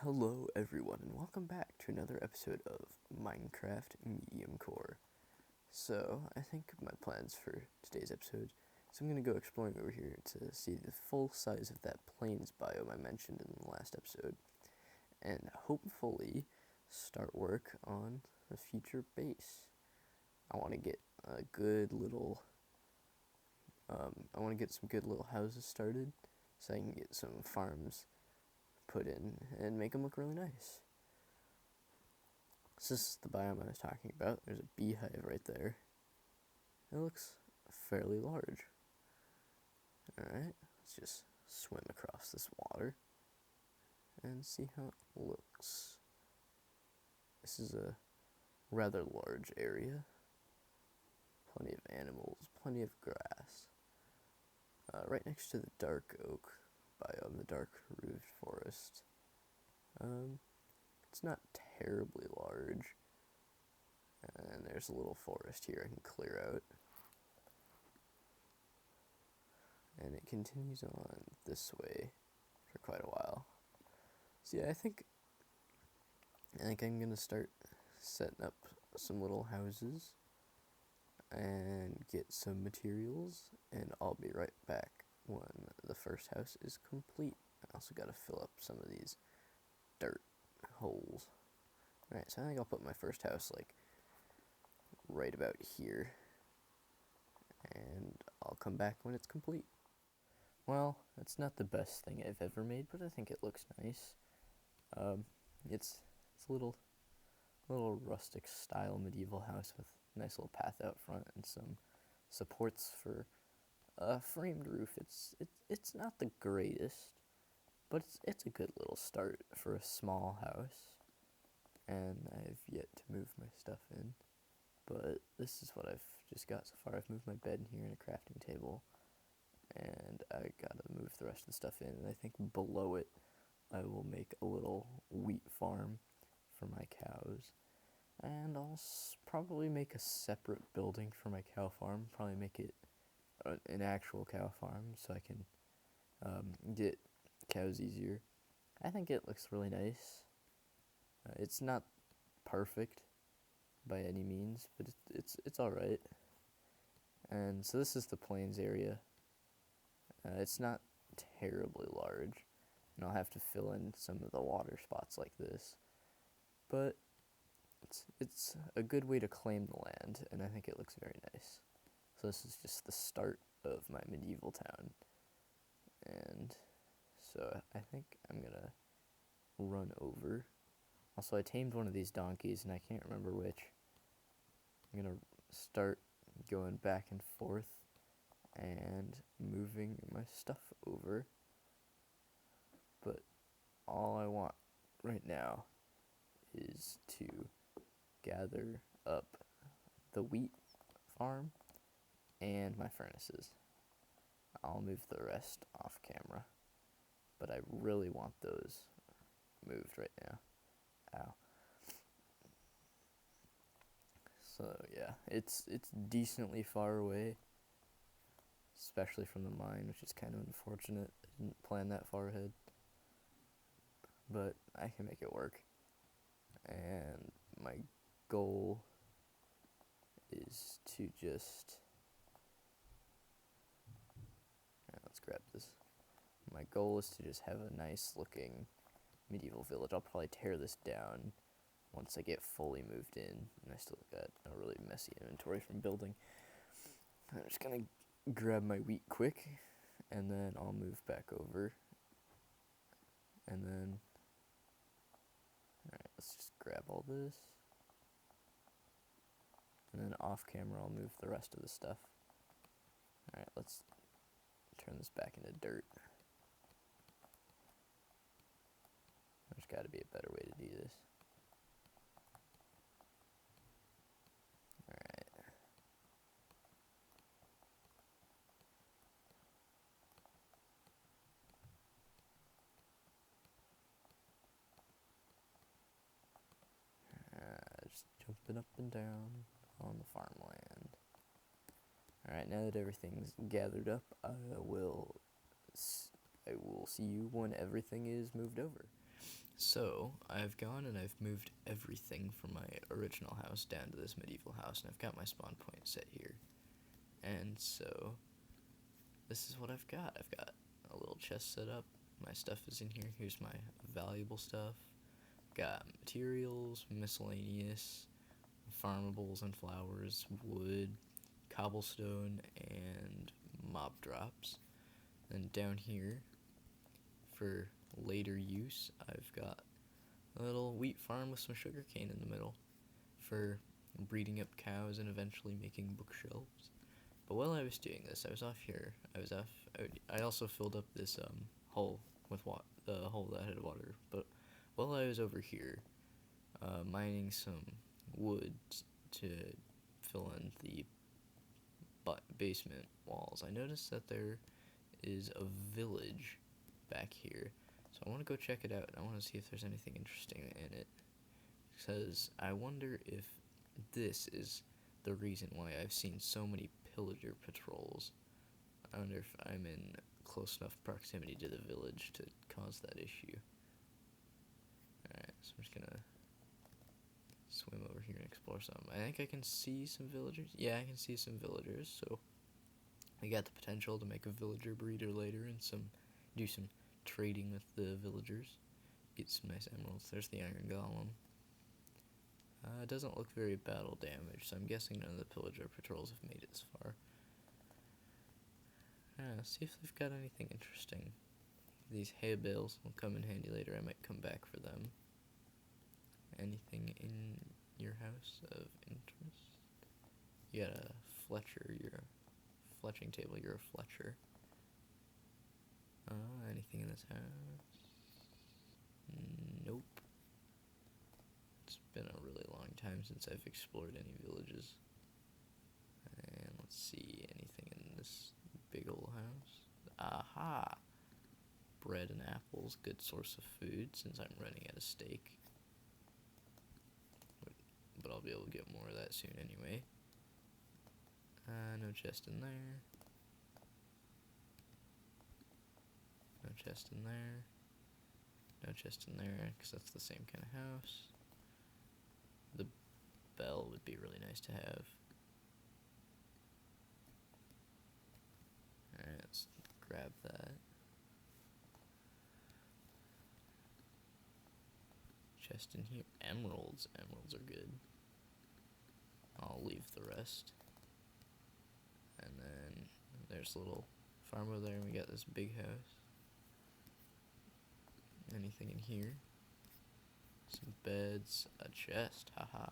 Hello everyone and welcome back to another episode of Minecraft Mediumcore. So, I think my plans for today's episode is I'm going to go exploring over here to see the full size of that plains biome I mentioned in the last episode, and hopefully start work on a future base. I want to get a good little, I want to get some good little houses started so I can get some farms put in and make them look really nice. So this is the biome I was talking about. There's a beehive right there. It looks fairly large. Alright, let's just swim across this water and see how it looks. This is a rather large area. Plenty of animals, plenty of grass. Right next to the dark oak biome, the dark roofed forest. It's not terribly large. And there's a little forest here I can clear out. And it continues on this way for quite a while. So yeah, I think I'm gonna start setting up some little houses and get some materials, and I'll be right back when the first house is complete. I also gotta fill up some of these dirt holes. Alright, so I think I'll put my first house like right about here, and I'll come back when it's complete. Well, it's not the best thing I've ever made, but I think it looks nice. It's a little rustic style medieval house with a nice little path out front and some supports for a framed roof. It's not the greatest, but it's a good little start for a small house. And I've yet to move my stuff in, but this is what I've just got so far. I've moved my bed in here and a crafting table, and I gotta move the rest of the stuff in, and I think below it I will make a little wheat farm for my cows, and I'll probably make a separate building for my cow farm, probably make it an actual cow farm so I can get cows easier. I think it looks really nice. It's not perfect by any means, but it's alright. And so this is the plains area. It's not terribly large, and I'll have to fill in some of the water spots like this, but it's a good way to claim the land, and I think it looks very nice. So this is just the start of my medieval town, and so I think I'm gonna run over. Also, I tamed one of these donkeys, and I can't remember which. I'm gonna start going back and forth and moving my stuff over, but all I want right now is to gather up the wheat farm and my furnaces. I'll move the rest off camera, but I really want those moved right now. Ow. So yeah, it's decently far away, especially from the mine, which is kind of unfortunate. I didn't plan that far ahead, but I can make it work. And my goal is to just... let's grab this. My goal is to just have a nice looking medieval village. I'll probably tear this down once I get fully moved in, and I still got a really messy inventory from building. I'm just gonna grab my wheat quick, and then I'll move back over, and then, alright, let's just grab all this, and then off camera I'll move the rest of the stuff. Alright, let's turn this back into dirt. There's gotta be a better way to do this. Just jumping up and down on the farmland. Alright, now that everything's gathered up, I will see you when everything is moved over. So, I've gone and I've moved everything from my original house down to this medieval house, and I've got my spawn point set here. And so, this is what I've got. I've got a little chest set up. My stuff is in here. Here's my valuable stuff. Got materials, miscellaneous, farmables and flowers, wood, cobblestone, and mob drops. Then down here, for later use, I've got a little wheat farm with some sugarcane in the middle for breeding up cows and eventually making bookshelves. But while I was doing this, I was off here. I also filled up this hole with the hole that had water. But while I was over here, mining some wood to fill in the basement walls, I noticed that there is a village back here. So I want to go check it out, and I want to see if there's anything interesting in it. Because I wonder if this is the reason why I've seen so many pillager patrols. I wonder if I'm in close enough proximity to the village to cause that issue. Alright, so I'm just gonna swim over here and explore some. I think I can see some villagers. Yeah, I can see some villagers, so we got the potential to make a villager breeder later and do some trading with the villagers. Get some nice emeralds. There's the iron golem. It doesn't look very battle damaged, so I'm guessing none of the pillager patrols have made it this far. See if they've got anything interesting. These hay bales will come in handy later. I might come back for them. Anything in your house of interest? You got a Fletcher. You're a fletching table. You're a Fletcher. Anything in this house? Nope. It's been a really long time since I've explored any villages. And let's see, anything in this big old house? Aha! Bread and apples, good source of food since I'm running out of steak. But I'll be able to get more of that soon anyway. No chest in there. No chest in there. No chest in there, because that's the same kind of house. The bell would be really nice to have. Alright, let's grab that. Chest in here. Emeralds. Emeralds are good. I'll leave the rest. And then there's a little farm over there, and we got this big house. Anything in here? Some beds, a chest, haha.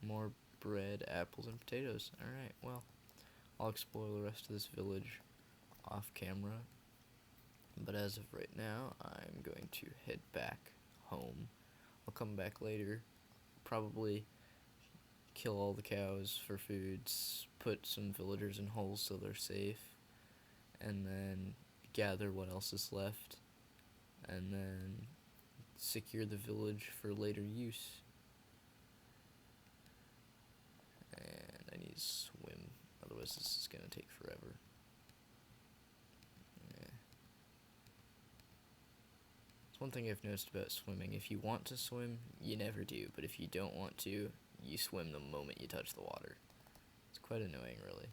More bread, apples, and potatoes. Alright, well, I'll explore the rest of this village off camera. But as of right now, I'm going to head back home. I'll come back later, probably kill all the cows for foods, put some villagers in holes so they're safe, and then gather what else is left, and then secure the village for later use. And I need to swim, otherwise this is going to take forever. It's one thing I've noticed about swimming. If you want to swim, you never do, but if you don't want to, you swim the moment you touch the water. It's quite annoying, really.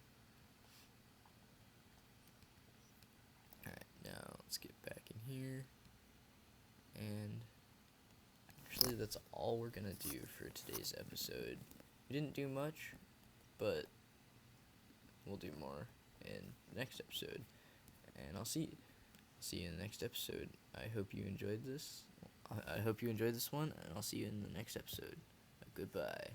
Alright, now let's get back in here. And actually, that's all we're gonna do for today's episode. We didn't do much, but we'll do more in the next episode. And I'll see you in the next episode. I hope you enjoyed this. I hope you enjoyed this one, and I'll see you in the next episode. Goodbye.